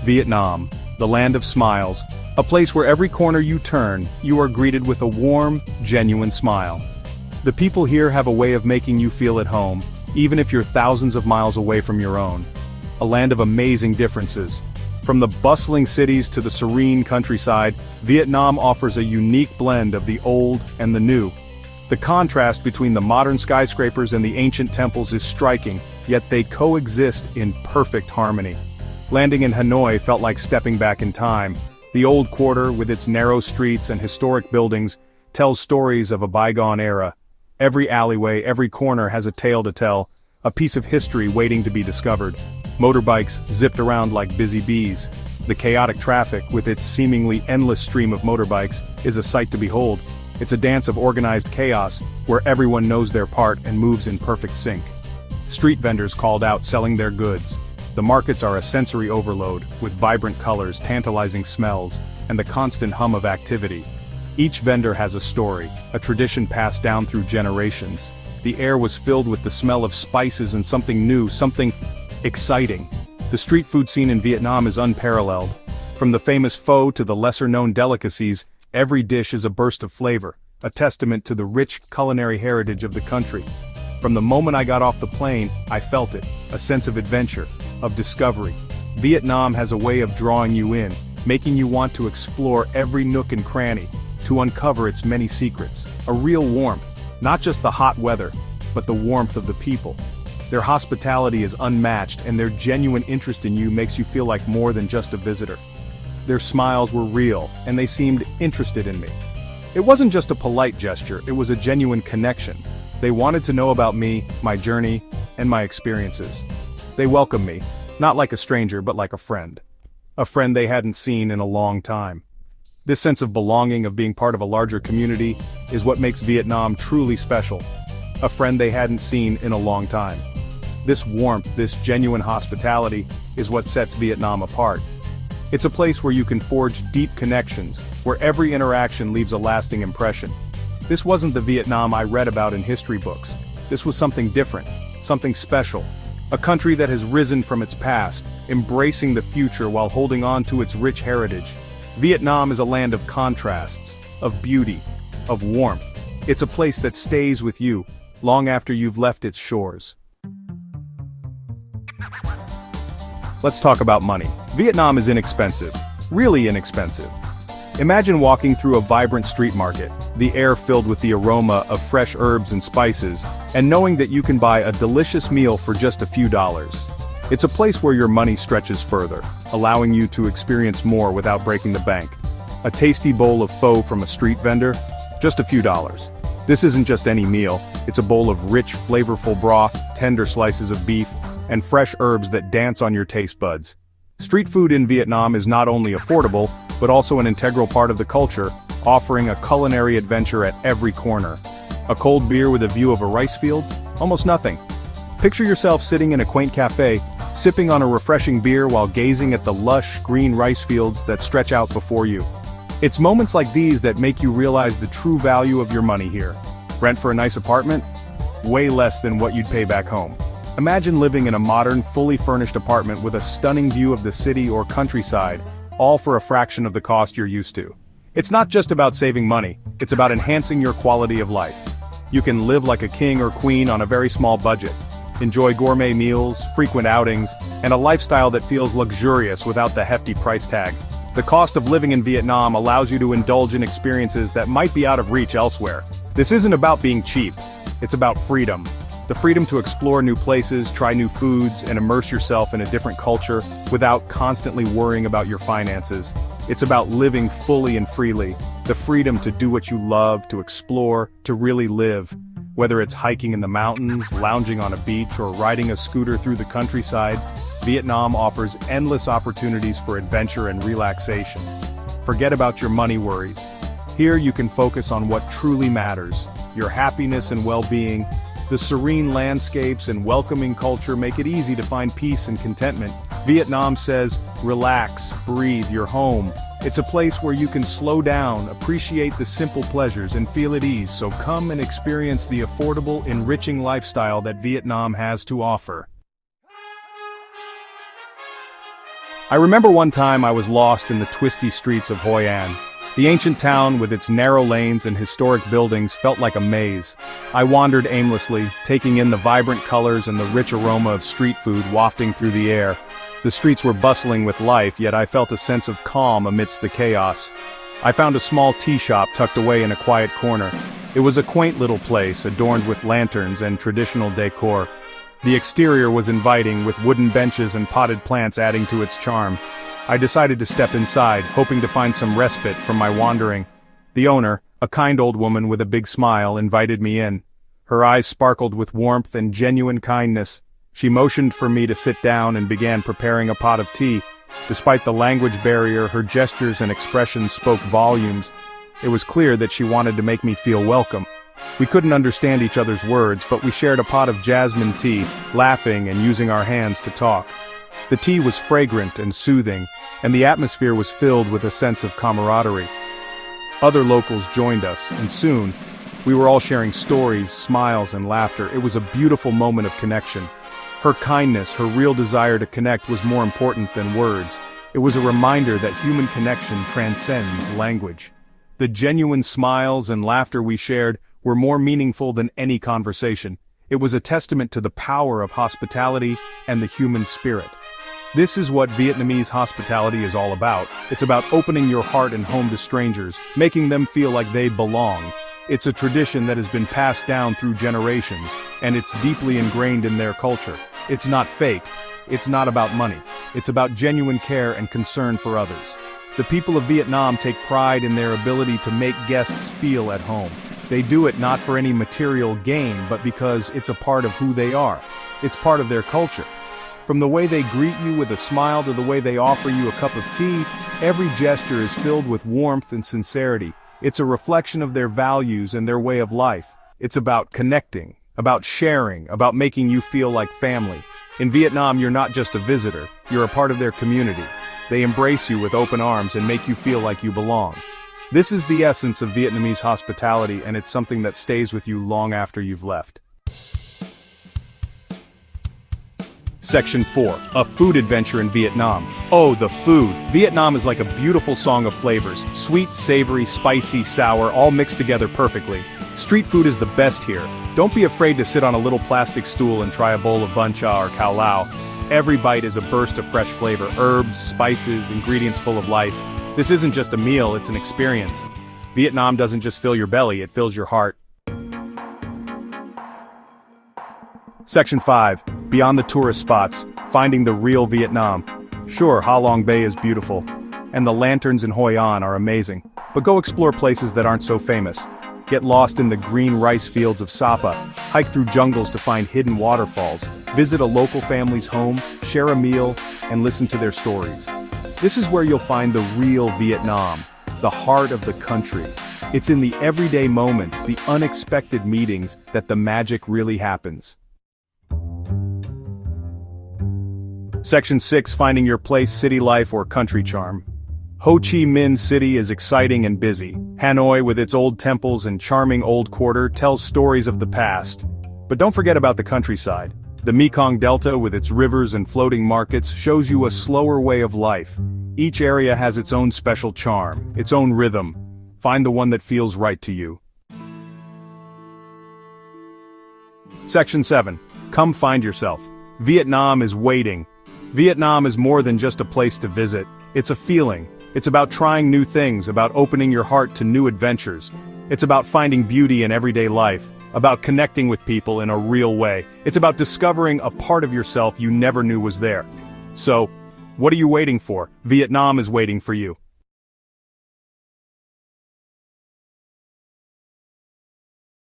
Vietnam, the land of smiles, a place where every corner you turn, you are greeted with a warm, genuine smile. The people here have a way of making you feel at home, even if you're thousands of miles away from your own. A land of amazing differences. From the bustling cities to the serene countryside, Vietnam offers a unique blend of the old and the new. The contrast between the modern skyscrapers and the ancient temples is striking, yet they coexist in perfect harmony. Landing in Hanoi felt like stepping back in time. The old quarter, with its narrow streets and historic buildings, tells stories of a bygone era. Every alleyway, every corner has a tale to tell, a piece of history waiting to be discovered. Motorbikes zipped around like busy bees. The chaotic traffic, with its seemingly endless stream of motorbikes, is a sight to behold. It's a dance of organized chaos, where everyone knows their part and moves in perfect sync. Street vendors called out selling their goods. The markets are a sensory overload, with vibrant colors, tantalizing smells, and the constant hum of activity. Each vendor has a story, a tradition passed down through generations. The air was filled with the smell of spices and something new, something exciting. The street food scene in Vietnam is unparalleled. From the famous pho to the lesser-known delicacies, every dish is a burst of flavor, a testament to the rich culinary heritage of the country. From the moment I got off the plane, I felt it, a sense of adventure, of discovery. Vietnam has a way of drawing you in, making you want to explore every nook and cranny, to uncover its many secrets. A real warmth, not just the hot weather, but the warmth of the people. Their hospitality is unmatched, and their genuine interest in you makes you feel like more than just a visitor. Their smiles were real, and they seemed interested in me. It wasn't just a polite gesture, it was a genuine connection. They wanted to know about me, my journey, and my experiences. They welcomed me, not like a stranger but like a friend. A friend they hadn't seen in a long time. This sense of belonging, of being part of a larger community, is what makes Vietnam truly special. A friend they hadn't seen in a long time. This warmth, this genuine hospitality, is what sets Vietnam apart. It's a place where you can forge deep connections, where every interaction leaves a lasting impression. This wasn't the Vietnam I read about in history books. This was something different, something special. A country that has risen from its past, embracing the future while holding on to its rich heritage. Vietnam is a land of contrasts, of beauty, of warmth. It's a place that stays with you, long after you've left its shores. Let's talk about money. Vietnam is inexpensive, really inexpensive. Imagine walking through a vibrant street market, the air filled with the aroma of fresh herbs and spices, and knowing that you can buy a delicious meal for just a few dollars. It's a place where your money stretches further, allowing you to experience more without breaking the bank. A tasty bowl of pho from a street vendor? Just a few dollars. This isn't just any meal, it's a bowl of rich, flavorful broth, tender slices of beef, and fresh herbs that dance on your taste buds. Street food in Vietnam is not only affordable, but also an integral part of the culture, offering a culinary adventure at every corner. A cold beer with a view of a rice field? Almost nothing. Picture yourself sitting in a quaint cafe, sipping on a refreshing beer while gazing at the lush, green rice fields that stretch out before you. It's moments like these that make you realize the true value of your money here. Rent for a nice apartment? Way less than what you'd pay back home. Imagine living in a modern, fully furnished apartment with a stunning view of the city or countryside, all for a fraction of the cost you're used to. It's not just about saving money, it's about enhancing your quality of life. You can live like a king or queen on a very small budget. Enjoy gourmet meals, frequent outings, and a lifestyle that feels luxurious without the hefty price tag. The cost of living in Vietnam allows you to indulge in experiences that might be out of reach elsewhere. This isn't about being cheap, it's about freedom. The freedom to explore new places, try new foods, and immerse yourself in a different culture without constantly worrying about your finances. It's about living fully and freely. The freedom to do what you love, to explore, to really live. Whether it's hiking in the mountains, lounging on a beach, or riding a scooter through the countryside, Vietnam offers endless opportunities for adventure and relaxation. Forget about your money worries. Here you can focus on what truly matters, your happiness and well-being. The serene landscapes and welcoming culture make it easy to find peace and contentment. Vietnam says, relax, breathe, you're home. It's a place where you can slow down, appreciate the simple pleasures, and feel at ease, so come and experience the affordable, enriching lifestyle that Vietnam has to offer. I remember one time I was lost in the twisty streets of Hoi An. The ancient town with its narrow lanes and historic buildings felt like a maze. I wandered aimlessly, taking in the vibrant colors and the rich aroma of street food wafting through the air. The streets were bustling with life, yet I felt a sense of calm amidst the chaos. I found a small tea shop tucked away in a quiet corner. It was a quaint little place adorned with lanterns and traditional decor. The exterior was inviting, with wooden benches and potted plants adding to its charm. I decided to step inside, hoping to find some respite from my wandering. The owner, a kind old woman with a big smile, invited me in. Her eyes sparkled with warmth and genuine kindness. She motioned for me to sit down and began preparing a pot of tea. Despite the language barrier, her gestures and expressions spoke volumes. It was clear that she wanted to make me feel welcome. We couldn't understand each other's words, but we shared a pot of jasmine tea, laughing and using our hands to talk. The tea was fragrant and soothing, and the atmosphere was filled with a sense of camaraderie. Other locals joined us, and soon, we were all sharing stories, smiles, and laughter. It was a beautiful moment of connection. Her kindness, her real desire to connect was more important than words. It was a reminder that human connection transcends language. The genuine smiles and laughter we shared were more meaningful than any conversation. It was a testament to the power of hospitality and the human spirit. This is what Vietnamese hospitality is all about. It's about opening your heart and home to strangers, making them feel like they belong. It's a tradition that has been passed down through generations, and it's deeply ingrained in their culture. It's not fake. It's not about money. It's about genuine care and concern for others. The people of Vietnam take pride in their ability to make guests feel at home. They do it not for any material gain, but because it's a part of who they are. It's part of their culture. From the way they greet you with a smile to the way they offer you a cup of tea, every gesture is filled with warmth and sincerity. It's a reflection of their values and their way of life. It's about connecting, about sharing, about making you feel like family. In Vietnam, you're not just a visitor, you're a part of their community. They embrace you with open arms and make you feel like you belong. This is the essence of Vietnamese hospitality, and it's something that stays with you long after you've left. Section 4. A food adventure in Vietnam. Oh, the food! Vietnam is like a beautiful song of flavors. Sweet, savory, spicy, sour, all mixed together perfectly. Street food is the best here. Don't be afraid to sit on a little plastic stool and try a bowl of bun cha or khao lao. Every bite is a burst of fresh flavor, herbs, spices, ingredients full of life. This isn't just a meal, it's an experience. Vietnam doesn't just fill your belly, it fills your heart. Section 5. Beyond the tourist spots, finding the real Vietnam. Sure, Ha Long Bay is beautiful, and the lanterns in Hoi An are amazing, but go explore places that aren't so famous. Get lost in the green rice fields of Sapa, hike through jungles to find hidden waterfalls, visit a local family's home, share a meal, and listen to their stories. This is where you'll find the real Vietnam, the heart of the country. It's in the everyday moments, the unexpected meetings, that the magic really happens. Section 6. Finding your place, city life or country charm. Ho Chi Minh City is exciting and busy. Hanoi, with its old temples and charming old quarter, tells stories of the past. But don't forget about the countryside. The Mekong Delta, with its rivers and floating markets, shows you a slower way of life. Each area has its own special charm, its own rhythm. Find the one that feels right to you. Section 7. Come find yourself. Vietnam is waiting. Vietnam is more than just a place to visit. It's a feeling. It's about trying new things, about opening your heart to new adventures. It's about finding beauty in everyday life, about connecting with people in a real way. It's about discovering a part of yourself you never knew was there. So, what are you waiting for? Vietnam is waiting for you.